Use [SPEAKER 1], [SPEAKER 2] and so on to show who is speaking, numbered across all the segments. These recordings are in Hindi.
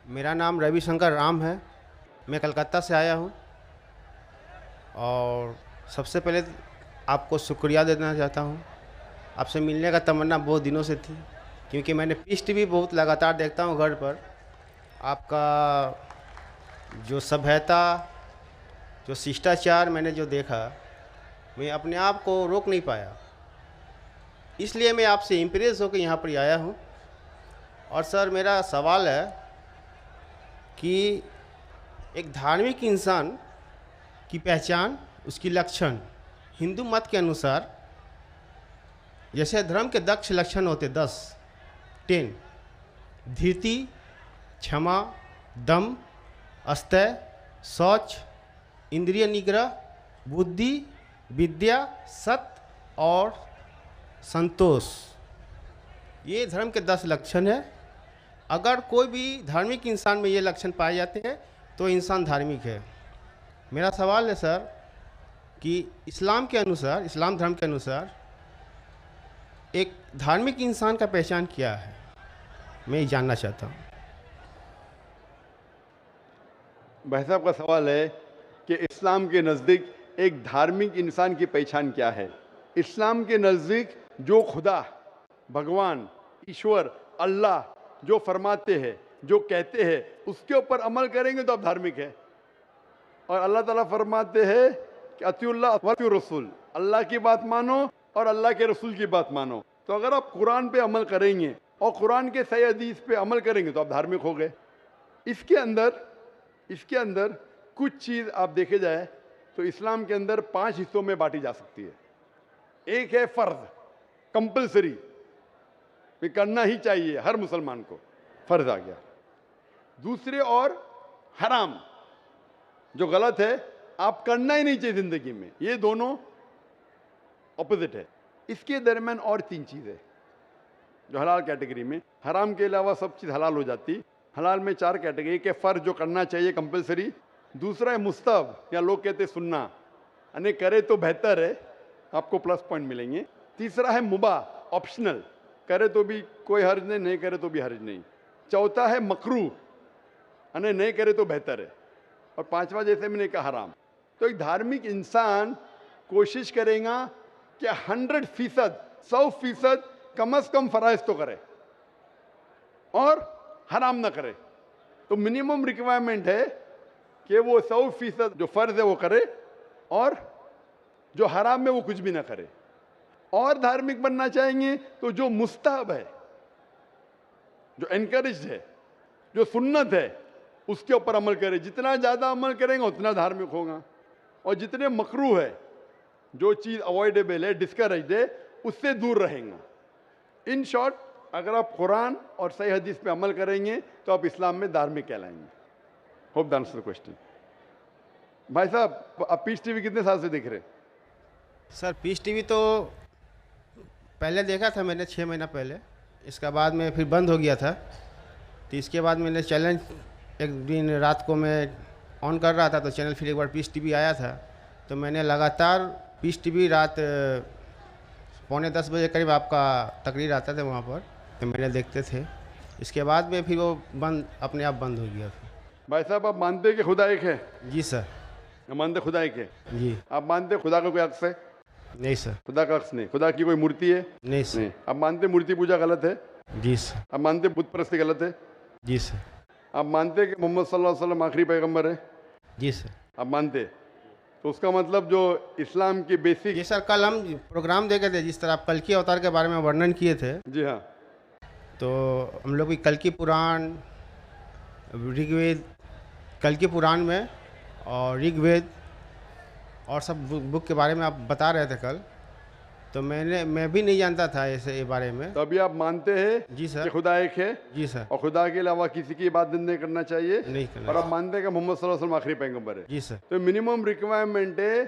[SPEAKER 1] मेरा नाम रविशंकर राम है। मैं कलकत्ता से आया हूँ और सबसे पहले आपको शुक्रिया देना चाहता हूँ। आपसे मिलने का तमन्ना बहुत दिनों से थी, क्योंकि मैंने पीस टीवी बहुत लगातार देखता हूँ घर पर। आपका जो सभ्यता, जो शिष्टाचार मैंने जो देखा, मैं अपने आप को रोक नहीं पाया। इसलिए मैं आपसे इम्प्रेस होकर यहाँ पर आया हूँ। और सर, मेरा सवाल है कि एक धार्मिक इंसान की पहचान, उसकी लक्षण हिंदू मत के अनुसार, जैसे धर्म के 10 लक्षण होते, 10 धीरति, क्षमा, दम, अस्तय, शौच, इंद्रिय निग्रह, बुद्धि, विद्या, सत्य और संतोष। ये धर्म के 10 लक्षण है। अगर कोई भी धार्मिक इंसान में ये लक्षण पाए जाते हैं तो इंसान धार्मिक है। मेरा सवाल है सर कि इस्लाम के अनुसार, इस्लाम धर्म के अनुसार एक धार्मिक इंसान का पहचान क्या है, मैं ये जानना चाहता हूँ।
[SPEAKER 2] भाई साहब का सवाल है कि इस्लाम के नज़दीक एक धार्मिक इंसान की पहचान क्या है। इस्लाम के नज़दीक जो खुदा, भगवान, ईश्वर, अल्लाह जो फरमाते हैं, जो कहते हैं, उसके ऊपर अमल करेंगे तो आप धार्मिक है। और अल्लाह ताला फरमाते हैं कि अतिउल्लाह व अतिउर रसूल, अल्लाह की बात मानो और अल्लाह के रसूल की बात मानो। तो अगर आप कुरान पे अमल करेंगे और कुरान के सही हदीस पे अमल करेंगे तो आप धार्मिक हो गए। इसके अंदर कुछ चीज़ आप देखे जाए तो इस्लाम के अंदर 5 हिस्सों में बांटी जा सकती है। एक है फर्ज, कंपलसरी, ये करना ही चाहिए हर मुसलमान को, फर्ज आ गया। दूसरे और हराम, जो गलत है, आप करना ही नहीं चाहिए जिंदगी में। ये दोनों ऑपोजिट है। इसके दरमियान और 3 चीज़ें जो हलाल कैटेगरी में, हराम के अलावा सब चीज़ हलाल हो जाती। हलाल में 4 कैटेगरी। एक है फर्ज, जो करना चाहिए, कंपलसरी। दूसरा है मुस्तहब, या लोग कहते हैं सुन्ना, यानी करे तो बेहतर है, आपको प्लस पॉइंट मिलेंगे। तीसरा है मुबाह, ऑप्शनल, करे तो भी कोई हर्ज नहीं, नहीं करे तो भी हर्ज नहीं। चौथा है मकरूह, यानी नहीं करे तो बेहतर है। और 5वां, जैसे मैंने कहा, हराम। तो एक धार्मिक इंसान कोशिश करेगा कि 100%, 100% कम से कम फराइज तो करे और हराम ना करे। तो मिनिमम रिक्वायरमेंट है कि वो 100% जो फर्ज है वो करे और जो हराम है वो कुछ भी ना करे। और धार्मिक बनना चाहेंगे तो जो मुस्तहब है, जो एनकरेज है, जो सुन्नत है, उसके ऊपर अमल करे। जितना ज़्यादा अमल करेंगे उतना धार्मिक होगा। और जितने मकरूह है, जो चीज़ अवॉइडेबल है, डिस्करेज है, उससे दूर रहेंगे। इन शॉर्ट, अगर आप कुरान और सही हदीस पे अमल करेंगे तो आप इस्लाम में धार्मिक कहलाएंगे। Hope that answers the question. भाई साहब, आप पीस टीवी कितने साल से देख रहे हैं?
[SPEAKER 1] सर, पीस टीवी तो पहले देखा था मैंने 6 महीना पहले। इसका बाद में फिर बंद हो गया था। तो इसके बाद मैंने चैनल, एक दिन रात को मैं ऑन कर रहा था तो चैनल फिर एक बार पीस टीवी आया था। तो मैंने लगातार पीस टीवी रात 9:45 बजे करीब आपका तकरीर आता था वहाँ पर, तो मैंने देखते थे। इसके बाद में फिर वो बंद, अपने आप बंद हो गया फिर।
[SPEAKER 2] भाई साहब, आप मानते हैं कि खुदा एक है?
[SPEAKER 1] जी सर।
[SPEAKER 2] आप मानते खुदा एक है?
[SPEAKER 1] जी।
[SPEAKER 2] आप मानते हैं खुदा का कोई अक्स है?
[SPEAKER 1] नहीं सर।
[SPEAKER 2] खुदा का अक्स नहीं। खुदा की कोई मूर्ति है?
[SPEAKER 1] नहीं सर।
[SPEAKER 2] नहीं। आप मानते हैं मूर्ति पूजा गलत है?
[SPEAKER 1] जी सर।
[SPEAKER 2] आप मानते हैं बुत परस्ती गलत है?
[SPEAKER 1] जी सर।
[SPEAKER 2] आप मानते हैं कि मोहम्मद सल्लल्लाहु अलैहि वसल्लम आखिरी पैगंबर है?
[SPEAKER 1] जी सर।
[SPEAKER 2] आप मानते हैं? तो उसका मतलब जो इस्लाम की बेसिक।
[SPEAKER 1] जी सर, कल हम प्रोग्राम देखे थे, जिस तरह आप कल की अवतार के बारे में वर्णन किए थे।
[SPEAKER 2] जी हाँ।
[SPEAKER 1] तो हम लोग भी कल की पुराण, ऋग्वेद, कल की पुराण में और ऋग्वेद और सब बुक के बारे में आप बता रहे थे कल। तो मैं भी नहीं जानता था ऐसे ये बारे में।
[SPEAKER 2] तो अभी आप मानते हैं?
[SPEAKER 1] जी सर।
[SPEAKER 2] कि खुदा एक है?
[SPEAKER 1] जी सर।
[SPEAKER 2] और खुदा के अलावा किसी की इबादत नहीं करना चाहिए?
[SPEAKER 1] नहीं करना।
[SPEAKER 2] और आप मानते हैं कि मोहम्मद सल्लल्लाहु अलैहि वसल्लम आखिरी पैगंबर है?
[SPEAKER 1] जी सर।
[SPEAKER 2] तो मिनिमम रिक्वायरमेंट है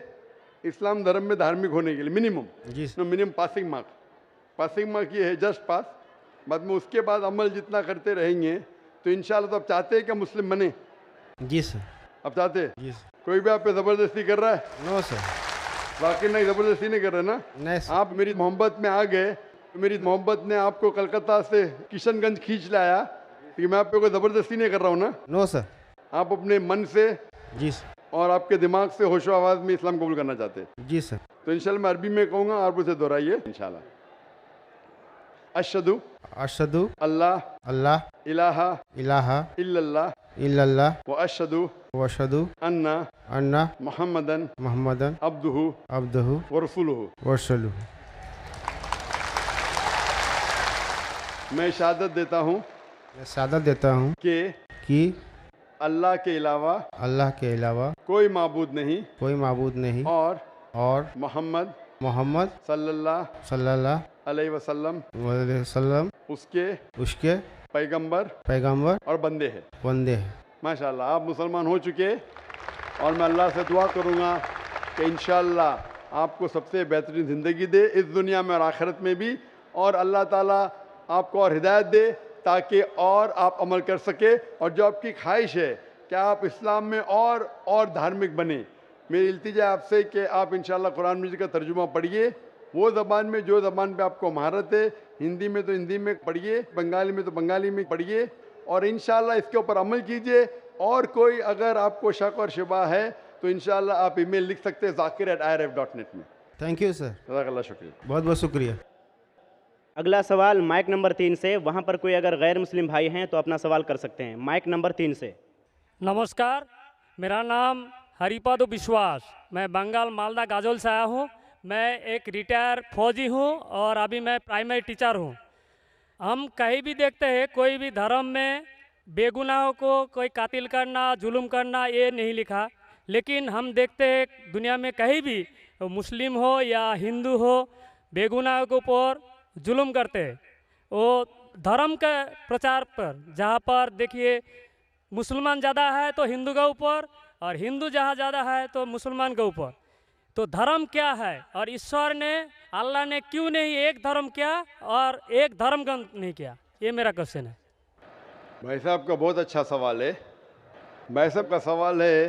[SPEAKER 2] इस्लाम धर्म में धार्मिक होने के लिए, मिनिमम।
[SPEAKER 1] जी सर।
[SPEAKER 2] मिनिमम पासिंग मार्क ये है, जस्ट पास। बाद में उसके बाद अमल जितना करते रहेंगे तो इंशाल्लाह। तो आप चाहते हैं कि मुस्लिम बने?
[SPEAKER 1] जी सर।
[SPEAKER 2] आप चाहते हैं?
[SPEAKER 1] जी सर।
[SPEAKER 2] कोई भी आप पे ज़बरदस्ती कर रहा है?
[SPEAKER 1] No sir.
[SPEAKER 2] वाकई नहीं, ज़बरदस्ती नहीं कर रहे ना?
[SPEAKER 1] नहीं सर।
[SPEAKER 2] आप मेरी मोहब्बत में आ गए तो मेरी मोहब्बत ने आपको कलकत्ता से किशनगंज खींच लाया, ठीक है, मैं आप पे कोई ज़बरदस्ती नहीं कर रहा हूँ ना,
[SPEAKER 1] नो सर।
[SPEAKER 2] आप अपने मन से
[SPEAKER 1] जी सर।
[SPEAKER 2] और आपके दिमाग से होशो आवाज़ में इस्लाम कबूल करना चाहते हैं।
[SPEAKER 1] जी सर।
[SPEAKER 2] तो इंशाल्लाह मैं अरबी में कहूँगा, आप उसे दोहराइए इंशाल्लाह। अशहदु
[SPEAKER 1] अशहदु
[SPEAKER 2] अल्लाह
[SPEAKER 1] अल्लाह
[SPEAKER 2] इलाहा
[SPEAKER 1] इलाहा
[SPEAKER 2] इल्लल्लाह
[SPEAKER 1] इल्लल्लाह
[SPEAKER 2] व अशहदु
[SPEAKER 1] व अशहदु
[SPEAKER 2] अन्ना
[SPEAKER 1] अन्ना
[SPEAKER 2] मुहम्मदन
[SPEAKER 1] मुहम्मदन
[SPEAKER 2] अब्दुहु
[SPEAKER 1] अब्दुहु
[SPEAKER 2] व रसूलुहु।
[SPEAKER 1] व रसूलुहु।
[SPEAKER 2] मैं शहादत देता हूँ
[SPEAKER 1] मैं शहादत देता हूँ कि
[SPEAKER 2] अल्लाह के अलावा
[SPEAKER 1] अल्लाह के अलावा
[SPEAKER 2] कोई माबूद नहीं
[SPEAKER 1] कोई माबूद नहीं और
[SPEAKER 2] मोहम्मद
[SPEAKER 1] मोहम्मद
[SPEAKER 2] सल्लल्लाहु
[SPEAKER 1] सल्लल्लाहु
[SPEAKER 2] अलैहि वसल्लम
[SPEAKER 1] अलैहि वसल्लम उसके पैगंबर
[SPEAKER 2] और बंदे हैं।
[SPEAKER 1] बंदे हैं।
[SPEAKER 2] माशाल्लाह, आप मुसलमान हो चुके और मैं अल्लाह से दुआ करूँगा कि इंशाअल्लाह आपको सबसे बेहतरीन ज़िंदगी दे इस दुनिया में और आखिरत में भी, और अल्लाह ताला आपको और हिदायत दे ताकि और आप अमल कर सके, और जो आपकी ख्वाहिश है कि आप इस्लाम में और धार्मिक बने। मेरी इल्तिजा आपसे कि आप इंशाअल्लाह कुरान मजीद का तर्जुमा पढ़िए, वो ज़बान में जो ज़बान पे आपको महारत है, हिंदी में तो हिंदी में पढ़िए, बंगाली में तो बंगाली में पढ़िए, और इंशाअल्लाह इसके ऊपर अमल कीजिए। और कोई अगर आपको शक और शुबा है तो इंशाअल्लाह आप ईमेल लिख सकते हैं zakir@irf.net में।
[SPEAKER 1] Thank you sir.
[SPEAKER 2] जज़ाकल्लाह, शुक्रिया।
[SPEAKER 1] बहुत बहुत शुक्रिया।
[SPEAKER 3] अगला सवाल माइक नंबर 3 से, वहाँ पर कोई अगर गैर मुस्लिम भाई हैं तो अपना सवाल कर सकते हैं। माइक नंबर 3 से।
[SPEAKER 4] नमस्कार, मेरा नाम हरिपद विश्वास, मैं बंगाल मालदा गाजोल से आया हूँ। मैं एक रिटायर फौजी हूँ और अभी मैं प्राइमरी टीचर हूँ। हम कहीं भी देखते हैं कोई भी धर्म में बेगुनाहों को कोई कातिल करना, जुल्म करना, ये नहीं लिखा, लेकिन हम देखते हैं दुनिया में कहीं भी मुस्लिम हो या हिंदू हो, बेगुनाहों के ऊपर जुल्म करते हैं। वो धर्म के प्रचार पर, जहाँ पर देखिए मुसलमान ज़्यादा है तो हिंदू के ऊपर, और हिंदू जहाँ ज़्यादा है तो मुसलमान के ऊपर। तो धर्म क्या है, और ईश्वर ने, अल्लाह ने क्यों नहीं एक धर्म किया और एक धर्म का नहीं किया? ये मेरा क्वेश्चन है।
[SPEAKER 2] भाई साहब का बहुत अच्छा सवाल है। भाई साहब का सवाल है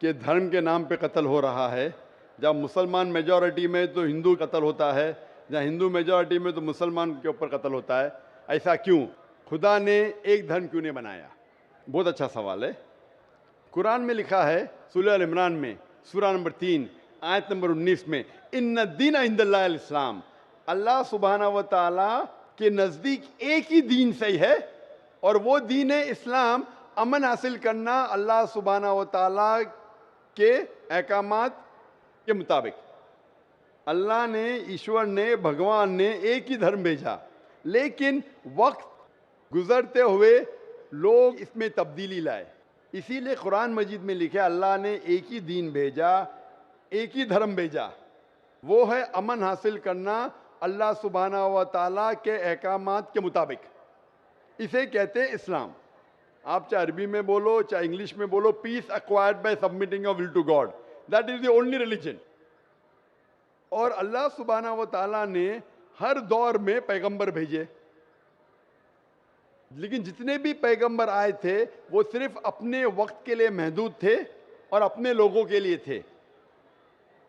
[SPEAKER 2] कि धर्म के नाम पे कत्ल हो रहा है। जब मुसलमान मेजॉरिटी में तो हिंदू कत्ल होता है, जहाँ हिंदू मेजॉरिटी में तो मुसलमान के ऊपर कत्ल होता है। ऐसा क्यों? खुदा ने एक धर्म क्यों नहीं बनाया? बहुत अच्छा सवाल है। कुरान में लिखा है सूरह अल इमरान में सूरह नंबर 3 आयत नंबर 19 में, इन्ना दीन इंदल्लाहिल इस्लाम, अल्लाह सुब्हानहू व तआला के नज़दीक एक ही दीन सही है, और वो दीन है इस्लाम। अमन हासिल करना अल्लाह सुब्हानहू व तआला के अहकामात के मुताबिक। अल्लाह ने, ईश्वर ने, भगवान ने एक ही धर्म भेजा, लेकिन वक्त गुजरते हुए लोग इसमें तब्दीली लाए। इसीलिए कुरान मजीद में लिखा अल्लाह ने एक ही दीन भेजा, एक ही धर्म भेजा, वो है अमन हासिल करना अल्लाह सुब्हानहू व तआला के अहकामात के मुताबिक। इसे कहते हैं इस्लाम। आप चाहे अरबी में बोलो चाहे इंग्लिश में बोलो, peace acquired by submitting your will to God, that is the only religion. और अल्लाह सुब्हानहू व तआला ने हर दौर में पैगंबर भेजे, लेकिन जितने भी पैगंबर आए थे वो सिर्फ अपने वक्त के लिए महदूद थे और अपने लोगों के लिए थे।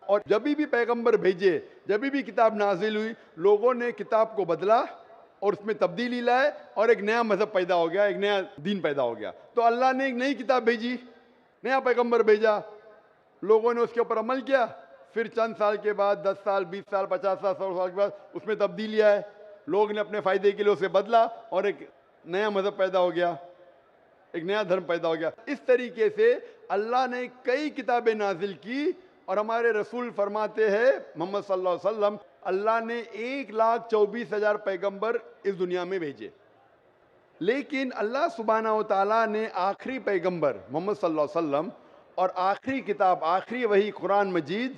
[SPEAKER 2] और जब भी पैगंबर भेजे, जब भी किताब नाजिल हुई, लोगों ने किताब को बदला और उसमें तब्दीली लाए और एक नया मजहब पैदा हो गया, एक नया दीन पैदा हो गया। तो अल्लाह ने एक नई किताब भेजी, नया पैगंबर भेजा, लोगों ने उसके ऊपर अमल किया। फिर चंद साल के बाद, 10 साल, 20 साल, 50 साल, 100 साल के बाद उसमें तब्दीली आए, लोग ने अपने फ़ायदे के लिए उसे बदला और एक नया मजहब पैदा हो गया, एक नया धर्म पैदा हो गया। इस तरीके से अल्लाह ने कई किताबें नाजिल की, और हमारे रसूल फरमाते हैं मोहम्मद सल्लल्लाहु अलैहि वसल्लम, अल्लाह ने 1,24,000 पैगंबर इस दुनिया में भेजे, लेकिन अल्लाह सुब्हानहू व तआला ने आखिरी पैगंबर मोहम्मद सल्लल्लाहु अलैहि वसल्लम और आखिरी किताब, आखिरी वही कुरान मजीद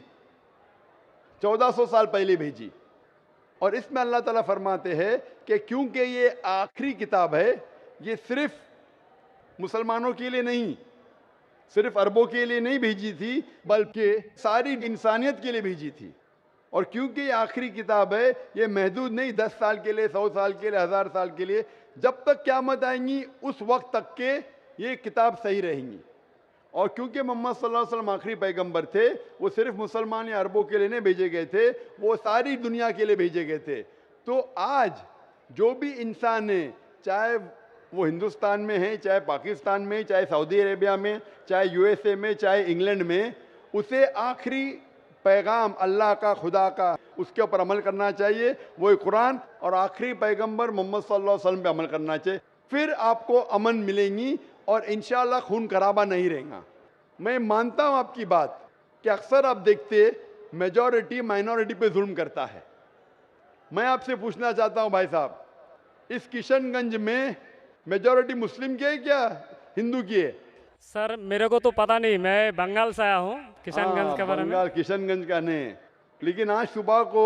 [SPEAKER 2] 1400 साल पहले भेजी। और इसमें अल्लाह ताला फरमाते हैं कि क्योंकि ये आखिरी किताब है, ये सिर्फ मुसलमानों के लिए नहीं, सिर्फ अरबों के लिए नहीं भेजी थी, बल्कि सारी इंसानियत के लिए भेजी थी। और क्योंकि ये आखिरी किताब है, ये महदूद नहीं 10 साल के लिए, 100 साल के लिए, 1000 साल के लिए, जब तक क़यामत आएंगी उस वक्त तक के ये किताब सही रहेंगी। और क्योंकि मोहम्मद सल्लल्लाहु अलैहि वसल्लम आखिरी पैगंबर थे, वो सिर्फ मुसलमान या अरबों के लिए नहीं भेजे गए थे, वो सारी दुनिया के लिए भेजे गए थे। तो आज जो भी इंसान है, चाहे वो हिंदुस्तान में है, चाहे पाकिस्तान में, चाहे सऊदी अरेबिया में, चाहे यूएसए में, चाहे इंग्लैंड में, उसे आखिरी पैगाम अल्लाह का, खुदा का, उसके ऊपर अमल करना चाहिए, वो कुरान और आखिरी पैगंबर मोहम्मद सल्लल्लाहु अलैहि वसल्लम पे अमल करना चाहिए। फिर आपको अमन मिलेंगी और इंशाअल्लाह खून खराबा नहीं रहेगा। मैं मानता हूँ आपकी बात कि अक्सर आप देखते मेजॉरिटी माइनॉरिटी पे जुल्म करता है। मैं आपसे पूछना चाहता हूँ भाई साहब, इस किशनगंज में मेजॉरिटी मुस्लिम की है क्या हिंदू की है?
[SPEAKER 4] सर मेरे को तो पता नहीं, मैं बंगाल से आया हूँ, किशनगंज के बारे में।
[SPEAKER 2] बंगाल किशनगंज का नहीं, लेकिन आज सुबह को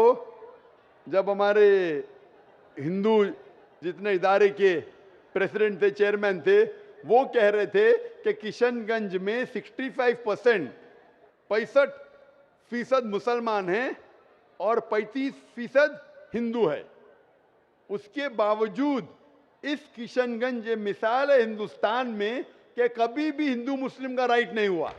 [SPEAKER 2] जब हमारे हिंदू जितने इदारे के प्रेसिडेंट थे, चेयरमैन थे, वो कह रहे थे कि किशनगंज में 65% मुसलमान हैं और 35% हिंदू है। उसके बावजूद इस किशनगंज ये मिसाल है हिंदुस्तान में कि कभी भी हिंदू मुस्लिम का राइट नहीं हुआ।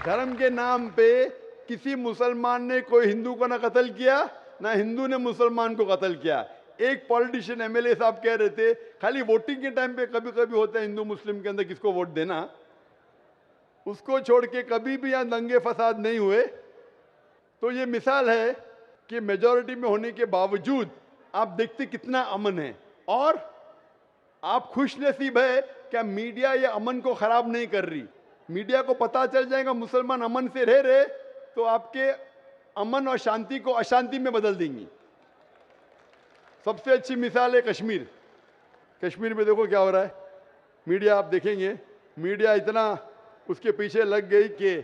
[SPEAKER 2] धर्म के नाम पे किसी मुसलमान ने कोई हिंदू को ना कत्ल किया, ना हिंदू ने मुसलमान को कत्ल किया। एक पॉलिटिशियन एमएलए साहब कह रहे थे खाली वोटिंग के टाइम पे कभी कभी होता है हिंदू मुस्लिम के अंदर किसको वोट देना, उसको छोड़ के कभी भी यहां दंगे फसाद नहीं हुए। तो ये मिसाल है कि मेजॉरिटी में होने के बावजूद आप देखते कितना अमन है। और आप खुशनसीब है क्या मीडिया ये अमन को खराब नहीं कर रही। मीडिया को पता चल जाएगा मुसलमान अमन से रह रहे तो आपके अमन और शांति को अशांति में बदल देंगी। सबसे अच्छी मिसाल है कश्मीर। कश्मीर में देखो क्या हो रहा है, मीडिया आप देखेंगे, मीडिया इतना उसके पीछे लग गई कि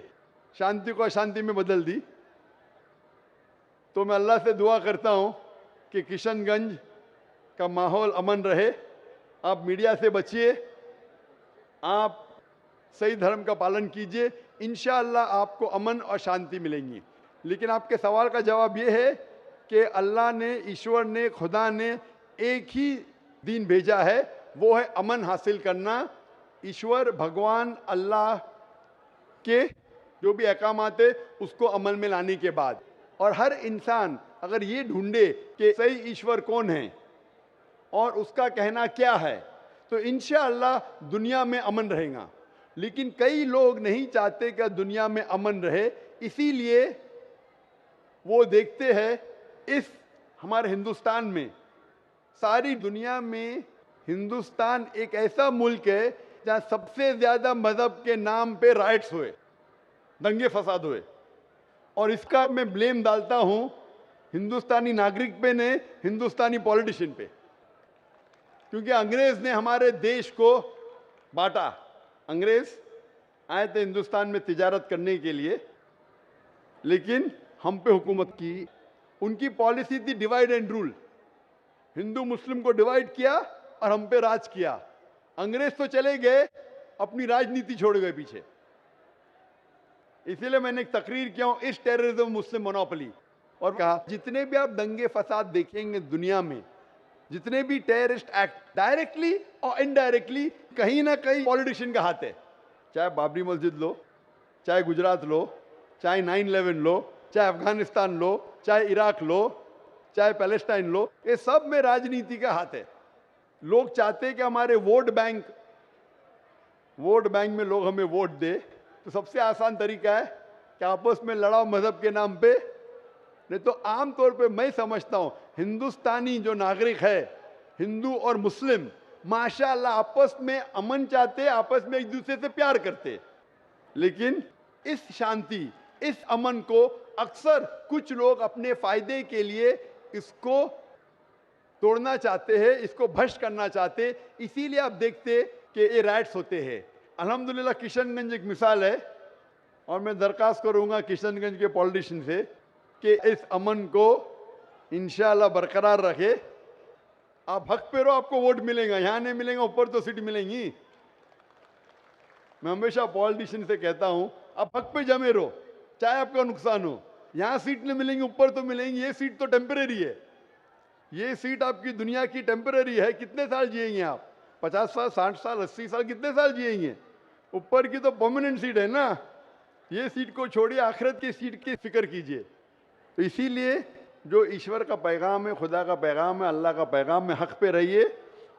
[SPEAKER 2] शांति को अशांति में बदल दी। तो मैं अल्लाह से दुआ करता हूं कि किशनगंज का माहौल अमन रहे। आप मीडिया से बचिए, आप सही धर्म का पालन कीजिए, इंशाअल्लाह आपको अमन और शांति मिलेंगी। लेकिन आपके सवाल का जवाब ये है कि अल्लाह ने, ईश्वर ने, खुदा ने एक ही दीन भेजा है, वो है अमन हासिल करना। ईश्वर भगवान अल्लाह के जो भी अहकामात है उसको अमल में लाने के बाद, और हर इंसान अगर ये ढूंढे कि सही ईश्वर कौन है और उसका कहना क्या है, तो इंशाअल्लाह दुनिया में अमन रहेगा। लेकिन कई लोग नहीं चाहते कि दुनिया में अमन रहे, इसीलिए वो देखते हैं इस हमारे हिंदुस्तान में, सारी दुनिया में हिंदुस्तान एक ऐसा मुल्क है जहाँ सबसे ज्यादा मजहब के नाम पे राइट्स हुए, दंगे फसाद हुए। और इसका मैं ब्लेम डालता हूं हिंदुस्तानी नागरिक पे ने, हिंदुस्तानी पॉलिटिशियन पे, क्योंकि अंग्रेज ने हमारे देश को बांटा। अंग्रेज आए थे हिंदुस्तान में तिजारत करने के लिए, लेकिन हम पे हुकूमत की। उनकी पॉलिसी थी डिवाइड एंड रूल, हिंदू मुस्लिम को डिवाइड किया और हम पे राज किया। अंग्रेज तो चले गए, अपनी राजनीति छोड़ गए पीछे। इसीलिए मैंने एक तकरीर किया हूं, इस टेररिज्म मुस्लिम मोनोपोली, और कहा जितने भी आप दंगे फसाद देखेंगे दुनिया में, जितने भी टेररिस्ट एक्ट डायरेक्टली और इनडायरेक्टली कहीं ना कहीं पॉलिटिशियन का हाथ है। चाहे बाबरी मस्जिद लो, चाहे गुजरात लो, चाहे 9/11 लो, चाहे अफगानिस्तान लो, चाहे इराक लो, चाहे पैलेस्टाइन लो, ये सब में राजनीति का हाथ है। लोग चाहते हैं कि हमारे वोट बैंक में लोग हमें वोट दे, तो सबसे आसान तरीका है कि आपस में लड़ाओ मजहब के नाम पे। नहीं तो आमतौर पे मैं समझता हूं हिंदुस्तानी जो नागरिक है, हिंदू और मुस्लिम, माशाअल्लाह आपस में अमन चाहते, आपस में एक दूसरे से प्यार करते। लेकिन इस शांति, इस अमन को अक्सर कुछ लोग अपने फायदे के लिए इसको तोड़ना चाहते हैं, इसको भ्रष्ट करना चाहते। इसीलिए आप देखते कि ये राइट्स होते हैं। अल्हम्दुलिल्लाह किशनगंज एक मिसाल है, और मैं दरखास्त करूंगा किशनगंज के पॉलिटिशियन से कि इस अमन को इंशाअल्लाह बरकरार रखे। आप हक पे रहो, आपको वोट मिलेगा, यहां नहीं मिलेगा, ऊपर तो सीट मिलेंगी। मैं हमेशा पॉलिटिशियन से कहता हूं आप हक पे जमे रहो, चाहे आपका नुकसान हो। यहां सीट नहीं मिलेंगी, ऊपर तो मिलेंगी। ये सीट तो टेम्परेरी है, ये सीट आपकी दुनिया की टेम्परेरी है। कितने साल जिएंगे आप? 50 साल, 60 साल, 80 साल, कितने साल जिएंगे? ऊपर की तो परमानेंट सीट है ना। ये सीट को छोड़िए, आखिरत की सीट की फिक्र कीजिए। तो इसीलिए जो ईश्वर का पैगाम है, खुदा का पैगाम है, अल्लाह का पैगाम है, हक पे रहिए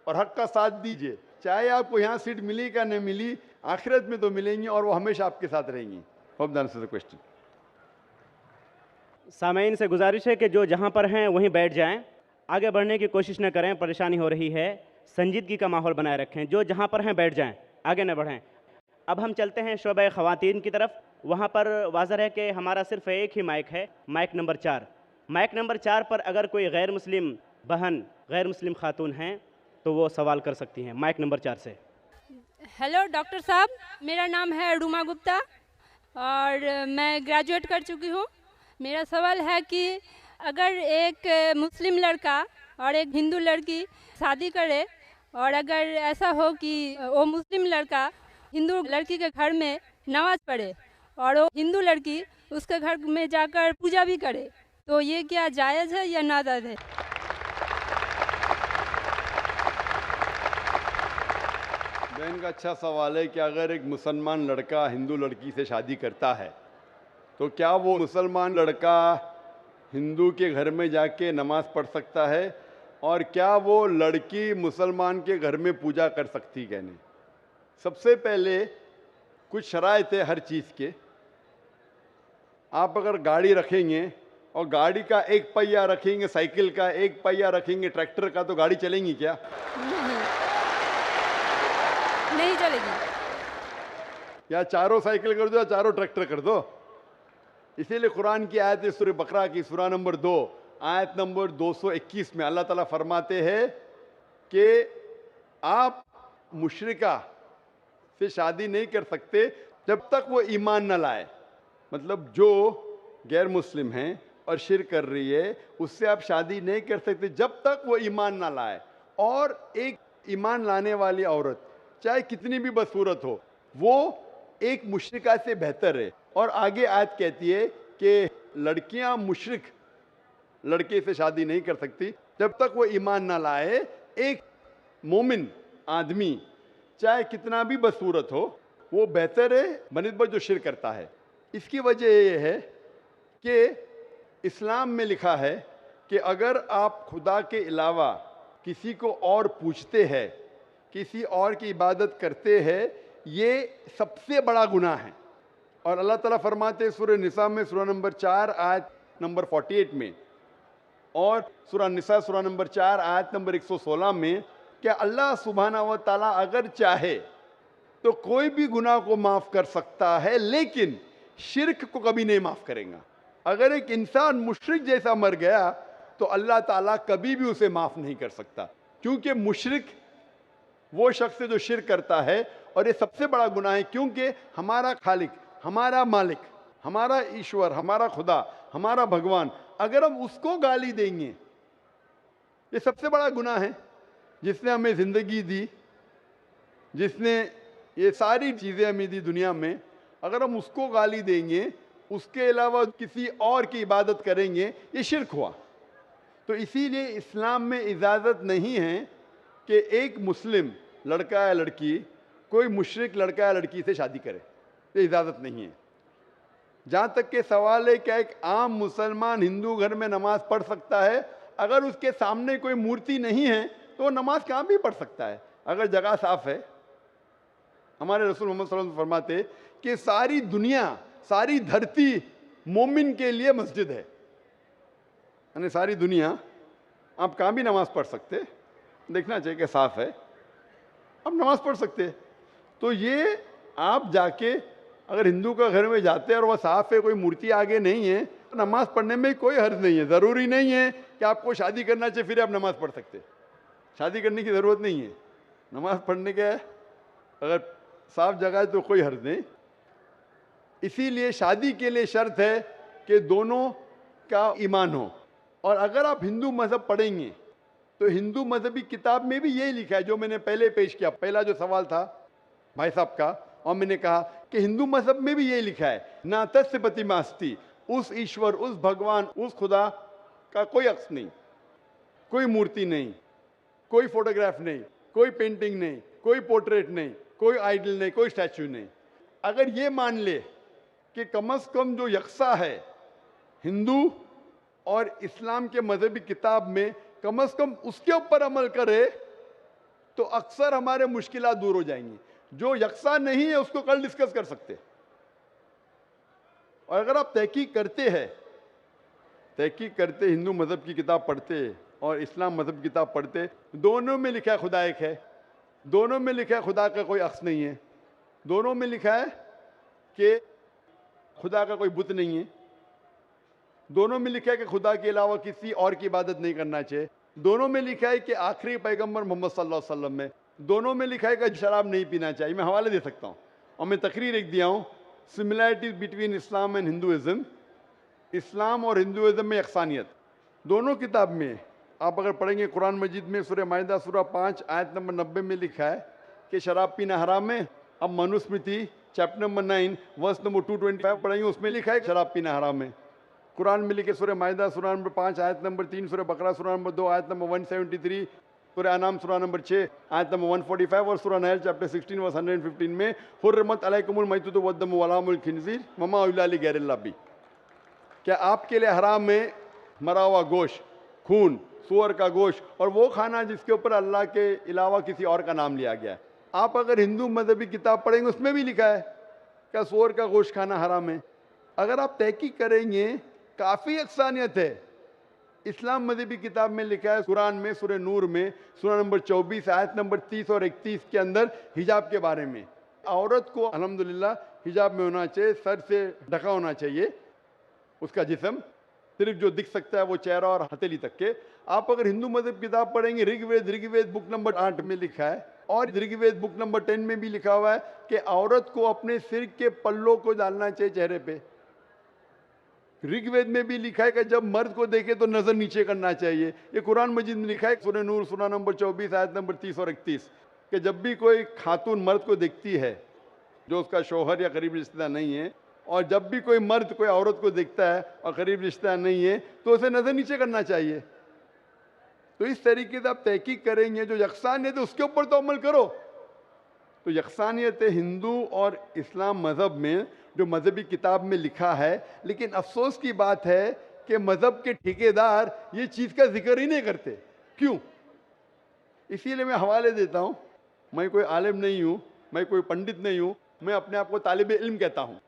[SPEAKER 2] और हक का साथ दीजिए। चाहे आपको यहाँ सीट मिली का नहीं मिली, आखिरत में तो मिलेंगी और वो हमेशा आपके साथ रहेंगी। Hope that answers the question.
[SPEAKER 3] सामीन से गुजारिश है कि जो जहाँ पर हैं वहीं बैठ जाएं, आगे बढ़ने की कोशिश न करें, परेशानी हो रही है। संजीदगी का माहौल बनाए रखें, जो जहाँ पर हैं बैठ जाएं, आगे न बढ़ें। अब हम चलते हैं शोबे ख़वातीन की तरफ। वहाँ पर वाज़ह है कि हमारा सिर्फ एक ही माइक है, माइक नंबर 4। माइक नंबर 4 पर अगर कोई गैर मुस्लिम बहन, गैर मुस्लिम खातून हैं तो वो सवाल कर सकती हैं, माइक नंबर 4 से।
[SPEAKER 5] हेलो डॉक्टर साहब, मेरा नाम है रूमा गुप्ता और मैं ग्रेजुएट कर चुकी हूँ। मेरा सवाल है कि अगर एक मुस्लिम लड़का और एक हिंदू लड़की शादी करे और अगर ऐसा हो कि वो मुस्लिम लड़का हिंदू लड़की के घर में नमाज पढ़े और वो हिंदू लड़की उसके घर में जाकर पूजा भी करे, तो ये क्या जायज़ है या नाजायज़ है?
[SPEAKER 2] बहन का अच्छा सवाल है कि अगर एक मुसलमान लड़का हिंदू लड़की से शादी करता है तो क्या वो मुसलमान लड़का हिंदू के घर में जाके नमाज पढ़ सकता है, और क्या वो लड़की मुसलमान के घर में पूजा कर सकती है? नहीं। सबसे पहले कुछ शराइत है हर चीज़ के। आप अगर गाड़ी रखेंगे और गाड़ी का एक पहिया रखेंगे, साइकिल का एक पहिया रखेंगे, ट्रैक्टर का, तो गाड़ी चलेंगी क्या?
[SPEAKER 5] नहीं चलेगी।
[SPEAKER 2] या चारों साइकिल कर दो या चारों ट्रैक्टर कर दो। इसीलिए कुरान की आयत है सूरह बकरा की सूरा नंबर 2 आयत नंबर 221 में अल्लाह ताला फरमाते हैं कि आप मुशरिका से शादी नहीं कर सकते जब तक वो ईमान न लाए। मतलब जो गैर मुस्लिम हैं और शिर्क कर रही है उससे आप शादी नहीं कर सकते जब तक वो ईमान ना लाए। और एक ईमान लाने वाली औरत चाहे कितनी भी बदसूरत हो, वो एक मुशरिका से बेहतर है। और आगे आयत कहती है कि लड़कियां मुशरिक लड़के से शादी नहीं कर सकती जब तक वो ईमान ना लाए। एक मोमिन आदमी चाहे कितना भी बदसूरत हो, वो बेहतर है बनिस्बत जो शिर्क करता है। इसकी वजह ये है कि इस्लाम में लिखा है कि अगर आप खुदा के अलावा किसी को और पूछते हैं, किसी और की इबादत करते हैं, ये सबसे बड़ा गुनाह है। और अल्लाह ताला फरमाते हैं सूरह निसा में सूरा नंबर 4 आयत नंबर 48 में और सूरा निसा सूरा नंबर 4 आयत नंबर 116 में कि अल्लाह सुब्हाना व तआला अगर चाहे तो कोई भी गुनाह को माफ़ कर सकता है, लेकिन शिर्क को कभी नहीं माफ़ करेगा। अगर एक इंसान मुशरिक जैसा मर गया तो अल्लाह ताला कभी भी उसे माफ़ नहीं कर सकता, क्योंकि मुशरिक वो शख्स है जो शिर्क करता है। और ये सबसे बड़ा गुनाह है, क्योंकि हमारा खालिक, हमारा मालिक, हमारा ईश्वर, हमारा खुदा, हमारा भगवान, अगर हम उसको गाली देंगे, ये सबसे बड़ा गुनाह है। जिसने हमें ज़िंदगी दी, जिसने ये सारी चीज़ें हमें दी दुनिया में, अगर हम उसको गाली देंगे, उसके अलावा किसी और की इबादत करेंगे, ये शिर्क हुआ। तो इसीलिए इस्लाम में इजाज़त नहीं है कि एक मुस्लिम लड़का या लड़की कोई मुशरिक लड़का या लड़की से शादी करे, ये इजाज़त नहीं है। जहाँ तक के सवाल है क्या एक आम मुसलमान हिंदू घर में नमाज पढ़ सकता है? अगर उसके सामने कोई मूर्ति नहीं है तो वो नमाज कहाँ भी पढ़ सकता है, अगर जगह साफ है। हमारे रसूल मोहम्मद सल्लल्लाहु अलैहि वसल्लम फरमाते कि सारी दुनिया, सारी धरती मोमिन के लिए मस्जिद है, यानी सारी दुनिया आप कहाँ भी नमाज पढ़ सकते, देखना चाहिए कि साफ है, आप नमाज पढ़ सकते। तो ये आप जाके अगर हिंदू का घर में जाते हैं और वह साफ है, कोई मूर्ति आगे नहीं है, तो नमाज पढ़ने में कोई हर्ज नहीं है। ज़रूरी नहीं है कि आपको शादी करना चाहिए फिर आप नमाज पढ़ सकते, शादी करने की ज़रूरत नहीं है। नमाज पढ़ने के अगर साफ जगह है तो कोई हर्ज नहीं। इसीलिए शादी के लिए शर्त है कि दोनों का ईमान हो। और अगर आप हिंदू मज़हब पढ़ेंगे तो हिंदू मजहबी किताब में भी यही लिखा है जो मैंने पहले पेश किया, पहला जो सवाल था भाई साहब का, और मैंने कहा कि हिंदू मजहब में भी यही लिखा है, ना तस्य प्रतिमास्ति, उस ईश्वर, उस भगवान, उस खुदा का कोई अक्स नहीं, कोई मूर्ति नहीं, कोई फोटोग्राफ नहीं, कोई पेंटिंग नहीं, कोई पोर्ट्रेट नहीं, कोई आइडल नहीं, कोई स्टैचू नहीं। अगर ये मान ले कि कम से कम जो यकसा है हिंदू और इस्लाम के मजहबी किताब में कम से कम उसके ऊपर अमल करे तो अक्सर हमारे मुश्किलात दूर हो जाएंगी। जो यकसा नहीं है उसको कल डिस्कस कर सकते हैं। और अगर आप तहकीक करते हिंदू मजहब की किताब पढ़ते और इस्लाम मजहब की किताब पढ़ते, दोनों में लिखा है खुदा एक है, दोनों में लिखा है खुदा का कोई अक्स नहीं है, दोनों में लिखा है कि खुदा का कोई बुत नहीं है, दोनों में लिखा है कि खुदा के अलावा किसी और की इबादत नहीं करना चाहिए, दोनों में लिखा है कि आखिरी पैगंबर मोहम्मद सल्लल्लाहु अलैहि वसल्लम में, दोनों में लिखा है कि शराब नहीं पीना चाहिए। मैं हवाले दे सकता हूँ और मैं तकरीर एक दिया हूँ, similarities between Islam and Hinduism, इस्लाम और हिंदुइज्म में यकसानियत दोनों किताब में आप अगर पढ़ेंगे कुरान मजीद में सूरह माइदा सूरह 5 आयत नंबर 90 में लिखा है कि शराब पीना हराम है। अब Manusmriti chapter number 9 verse number 225 पढ़ेंगे, उसमें लिखा है शराब पीना हराम है। कुरान में लिखे सूरह माइदा सूरह नंबर 5 आयत नंबर 3, सूरह बकरा सूरह नंबर 2 आयत नंबर 173, सूरह अनाम सूरह नंबर 6 आयत नंबर 145 और सूरह नहल चैप्टर 16 वर्स 115 में हुर्रिमत अलैकुमुल मैततु वद्दमु वलहमुल खिंज़ीर वमा उहिल्ला लिगैरिल्लाह बिही, क्या आपके लिए हराम है मरा हुआ गोश्त, खून, सूअर का गोश्त और वो खाना जिसके ऊपर अल्लाह के अलावा किसी और का नाम लिया गया है। आप अगर हिंदू मजहबी किताब पढ़ेंगे उसमें भी लिखा है क्या सूअर का गोश्त खाना हराम है। अगर आप तहकीक करेंगे काफ़ी अक्सानियत है। इस्लाम मजहबी किताब में लिखा है कुरान में सूरह नूर में सूरह नंबर 24 आयत नंबर 30 और 31 के अंदर हिजाब के बारे में, औरत को अल्हम्दुलिल्लाह हिजाब में होना चाहिए, सर से ढका होना चाहिए उसका जिस्म, सिर्फ जो दिख सकता है वो चेहरा और हथेली तक के। आप अगर हिंदू मजहब किताब पढ़ेंगे ऋग्वेद बुक नंबर 8 में लिखा है और ऋग्वेद बुक नंबर 10 में भी लिखा हुआ है कि औरत को अपने सिर के पल्लों को डालना चाहिए चेहरे पे। ऋग्वेद में भी लिखा है कि जब मर्द को देखे तो नजर नीचे करना चाहिए। ये कुरान मजीद में लिखा है सूरह नूर सूरह नंबर 24 आयत नंबर 30 और 31 कि जब भी कोई खातून मर्द को देखती है जो उसका शौहर या करीब रिश्तेदार नहीं है, और जब भी कोई मर्द कोई औरत को देखता है और करीब रिश्तेदार नहीं है तो उसे नजर नीचे करना चाहिए। तो इस तरीके से आप तहकीक करेंगे, जो यकसानियत है उसके ऊपर तो अमल करो। तो यकसानियत हिंदू और इस्लाम मज़हब में जो मजहबी किताब में लिखा है, लेकिन अफसोस की बात है कि मज़हब के ठेकेदार ये चीज़ का जिक्र ही नहीं करते। क्यों? इसीलिए मैं हवाले देता हूँ। मैं कोई आलिम नहीं हूँ, मैं कोई पंडित नहीं हूँ, मैं अपने आप को तालिब इल्म कहता हूँ,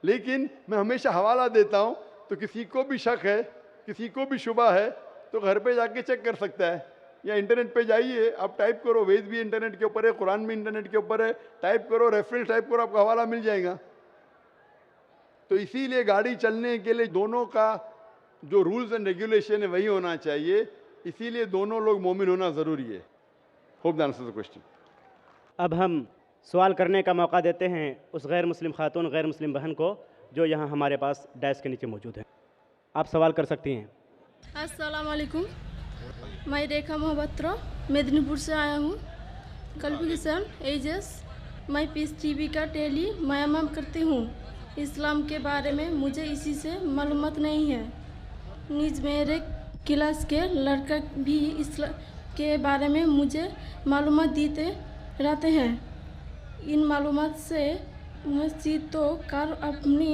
[SPEAKER 2] लेकिन मैं हमेशा हवाला देता हूँ। तो किसी को भी शक है, किसी को भी शुबा है तो घर पे जाके चेक कर सकता है, या इंटरनेट पे जाइए, आप टाइप करो, वेद भी इंटरनेट के ऊपर है, कुरान भी इंटरनेट के ऊपर है, टाइप करो, रेफरेंस टाइप करो, आपको हवाला मिल जाएगा। तो इसीलिए गाड़ी चलने के लिए दोनों का जो रूल्स एंड रेगुलेशन है वही होना चाहिए, इसीलिए दोनों लोग मोमिन होना ज़रूरी है। Hope that answers the question.
[SPEAKER 3] अब हम सवाल करने का मौका देते हैं उस गैर मुस्लिम खातून, गैर मुस्लिम बहन को जो यहाँ हमारे पास डैश के नीचे मौजूद है। आप सवाल कर सकती हैं।
[SPEAKER 6] अस्सलाम वालेकुम, मैं रेखा मोहब्बत्रा मेदिनीपुर से आया हूँ। क्वालिफिकेशन एजेस, मैं पीस टीवी का डेली मुआयना करती हूँ। इस्लाम के बारे में मुझे इसी से मालूमात नहीं है। निज मेरे क्लास के लड़का भी इस्लाम के बारे में मुझे मालूमात देते रहते हैं। इन मालूमात से मस्जिद तो कार अपनी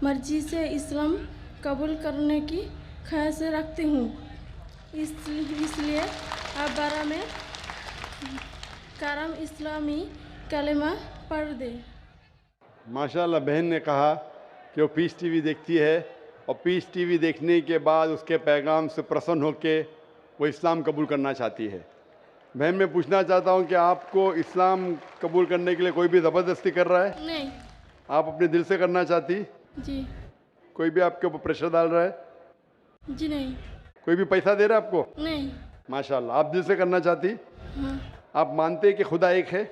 [SPEAKER 6] मर्जी से इस्लाम कबूल करने की ख्वाहिश रखती हूँ, इसलिए आप बारा में करम इस्लामी कलेमा पढ़ दे।
[SPEAKER 2] माशाल्लाह, बहन ने कहा कि वो पीस टीवी देखती है और पीस टीवी देखने के बाद उसके पैगाम से प्रसन्न होकर वो इस्लाम कबूल करना चाहती है। बहन, मैं पूछना चाहता हूँ कि आपको इस्लाम कबूल करने के लिए कोई भी ज़बरदस्ती कर रहा है?
[SPEAKER 6] नहीं
[SPEAKER 2] आप अपने दिल से करना चाहती?
[SPEAKER 6] जी।
[SPEAKER 2] कोई भी आपके ऊपर प्रेशर डाल रहा है?
[SPEAKER 6] जी नहीं।
[SPEAKER 2] कोई भी पैसा दे रहा है आपको?
[SPEAKER 6] नहीं।
[SPEAKER 2] माशाल्लाह, आप दिल से करना चाहती?
[SPEAKER 6] हाँ।
[SPEAKER 2] आप मानते हैं कि खुदा एक है?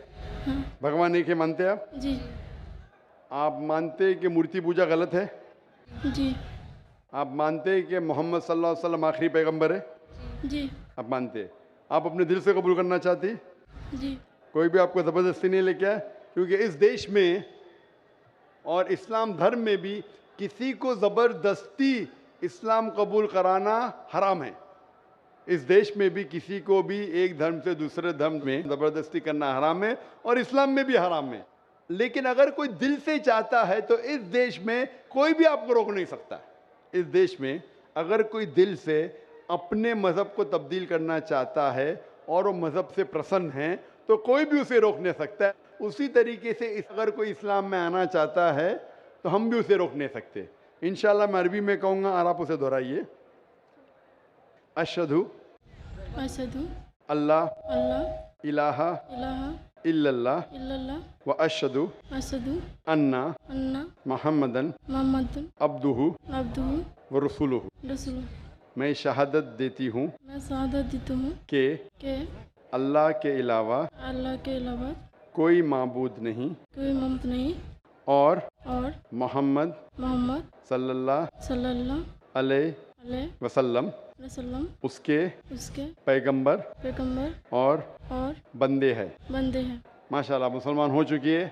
[SPEAKER 6] हाँ।
[SPEAKER 2] भगवान एक है, मानते हैं आप?
[SPEAKER 6] जी।
[SPEAKER 2] आप मानते हैं कि मूर्ति पूजा गलत है?
[SPEAKER 6] जी।
[SPEAKER 2] आप मानते हैं कि मोहम्मद सल्लल्लाहु अलैहि वसल्लम आखिरी पैगंबर है?
[SPEAKER 6] जी।
[SPEAKER 2] आप मानते हैं। आप अपने दिल से कबूल करना चाहती?
[SPEAKER 6] जी।
[SPEAKER 2] कोई भी आपको ज़बरदस्ती नहीं लेके आए, क्योंकि इस देश में और इस्लाम धर्म में भी किसी को ज़बरदस्ती इस्लाम कबूल कराना हराम है। इस देश में भी किसी को भी एक धर्म से दूसरे धर्म में ज़बरदस्ती करना हराम है और इस्लाम में भी हराम है। लेकिन अगर कोई दिल से चाहता है तो इस देश में कोई भी आपको रोक नहीं सकता। इस देश में अगर कोई दिल से अपने मज़हब को तब्दील करना चाहता है और वो मज़हब से प्रसन्न है तो कोई भी उसे रोक नहीं सकता है। उसी तरीके से अगर कोई इस्लाम में आना चाहता है तो हम भी उसे रोक नहीं सकते। इंशाल्लाह मैं अरबी में कहूँगा और आप उसे दोहराइए। अशहदु
[SPEAKER 6] अशहदु
[SPEAKER 2] अल्लाह
[SPEAKER 6] अल्लाह
[SPEAKER 2] इलाहा
[SPEAKER 6] इलाहा
[SPEAKER 2] इल्लल्लाह
[SPEAKER 6] इल्लल्लाह
[SPEAKER 2] व अशहदु
[SPEAKER 6] अशहदु
[SPEAKER 2] अन्ना
[SPEAKER 6] अन्ना
[SPEAKER 2] मुहम्मदन
[SPEAKER 6] मोहम्मदन
[SPEAKER 2] अब्दुहु
[SPEAKER 6] अब्दुहु
[SPEAKER 2] व रसूलुहु।
[SPEAKER 6] रसूल।
[SPEAKER 2] मैं शहादत देती हूँ
[SPEAKER 6] मैं शहादत देता हूँ
[SPEAKER 2] कि
[SPEAKER 6] कि
[SPEAKER 2] अल्लाह के अलावा
[SPEAKER 6] अल्लाह के अलावा
[SPEAKER 2] कोई माबूद नहीं
[SPEAKER 6] कोई ममत नहीं
[SPEAKER 2] और
[SPEAKER 6] और
[SPEAKER 2] मोहम्मद
[SPEAKER 6] मोहम्मद
[SPEAKER 2] सल्लल्लाहु
[SPEAKER 6] सल्लल्लाहु
[SPEAKER 2] अलैहि
[SPEAKER 6] अलैहि
[SPEAKER 2] वसल्लम
[SPEAKER 6] वसल्लम
[SPEAKER 2] उसके
[SPEAKER 6] उसके
[SPEAKER 2] पैगंबर
[SPEAKER 6] पैगंबर
[SPEAKER 2] और
[SPEAKER 6] और
[SPEAKER 2] बंदे हैं।
[SPEAKER 6] बंदे हैं।
[SPEAKER 2] माशाल्लाह मुसलमान हो चुकी है।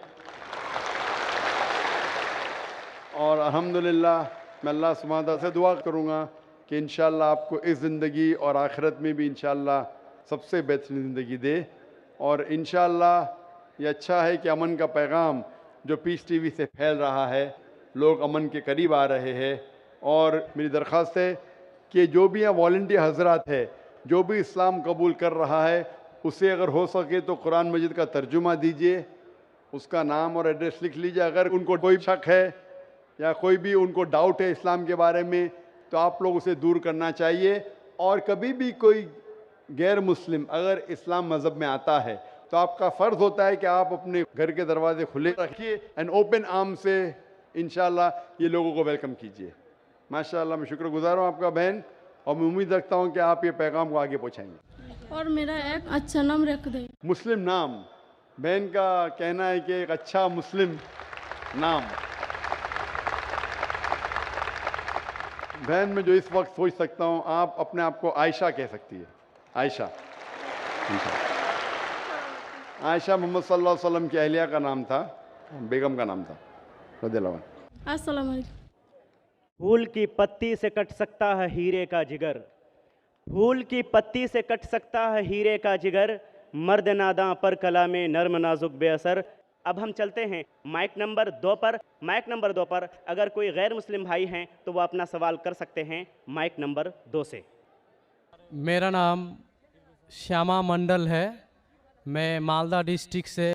[SPEAKER 2] और अल्हम्दुलिल्लाह मैं अल्लाह सुब्हानहू तआला से दुआ करूँगा कि इंशाअल्लाह आपको इस ज़िंदगी और आखिरत में भी इंशाअल्लाह सबसे बेहतरीन ज़िंदगी दे। और इंशाअल्लाह ये अच्छा है कि अमन का पैगाम जो पीस टीवी से फैल रहा है, लोग अमन के करीब आ रहे हैं। और मेरी दरख्वास्त है कि जो भी यहाँ वॉलंटियर हजरात है, जो भी इस्लाम कबूल कर रहा है, उसे अगर हो सके तो कुरान मजीद का तर्जुमा दीजिए, उसका नाम और एड्रेस लिख लीजिए। अगर उनको कोई शक है या कोई भी उनको डाउट है इस्लाम के बारे में तो आप लोग उसे दूर करना चाहिए। और कभी भी कोई गैर मुस्लिम अगर इस्लाम मज़हब में आता है तो आपका फ़र्ज़ होता है कि आप अपने घर के दरवाजे खुले रखिए एंड ओपन आर्म से इंशाअल्लाह ये लोगों को वेलकम कीजिए। माशाअल्लाह मैं शुक्रगुज़ार हूँ आपका बहन, और मैं उम्मीद रखता हूँ कि आप ये पैगाम को आगे पहुँचाएंगे।
[SPEAKER 6] और मेरा एक अच्छा नाम रख दे।
[SPEAKER 2] मुस्लिम नाम, बहन का कहना है कि एक अच्छा मुस्लिम नाम। बहन मैं जो इस वक्त सोच सकता हूँ, आप अपने आप को आयशा कह सकती है। आयशा, आयशा मोहम्मद सल्लल्लाहु अलैहि वसल्लम की अहलिया का नाम था, बेगम का नाम था रज़ियल्लाहु अन्हा।
[SPEAKER 6] अस्सलाम वालेकुम।
[SPEAKER 3] फूल की पत्ती से कट सकता है हीरे का जिगर, फूल की पत्ती से कट सकता है हीरे का जिगर, मर्द नादां पर कलामे नर्म नाजुक बेअसर। अब हम चलते हैं माइक नंबर 2 पर। माइक नंबर 2 पर अगर कोई गैर मुस्लिम भाई हैं तो वो अपना सवाल कर सकते हैं माइक नंबर 2 से।
[SPEAKER 7] मेरा नाम श्यामा मंडल है, मैं मालदा डिस्ट्रिक्ट से